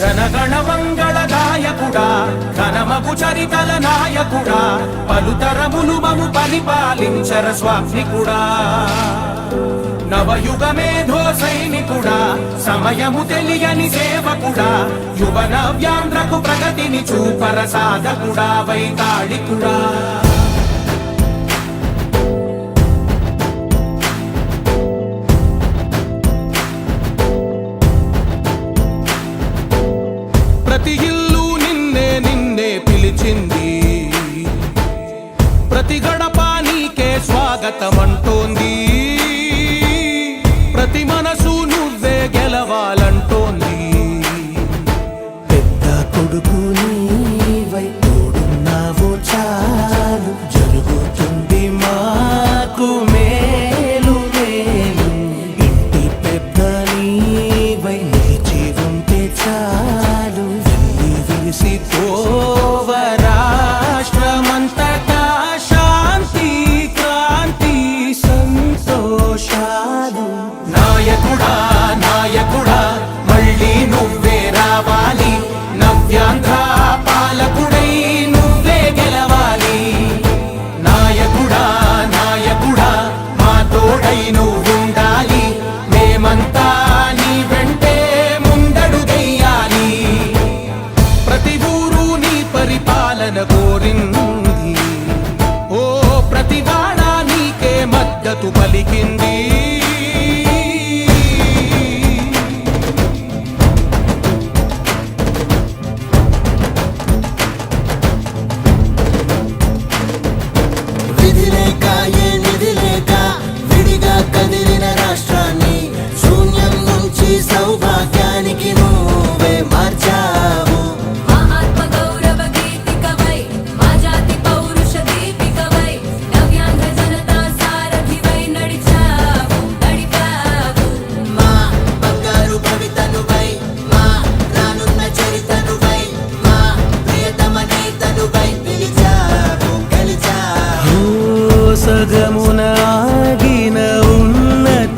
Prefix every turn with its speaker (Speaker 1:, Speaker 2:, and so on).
Speaker 1: జనగణ మంగళదాయకుడా ఘనమగు చరితల నాయకుడా పలుతరములు మము పరిపాలించర స్వామికుడా నవయుగ మేధో సైనికుడా సమయము తెలియని సేవకుడా యువ నవ్యాంధ్రకు ప్రగతిని చూపర సాధకుడా వైతాళికుడా ప్రతి ఇల్లు నిన్నే నిన్నే పిలిచింది ప్రతి గడప నీకే స్వాగతమంట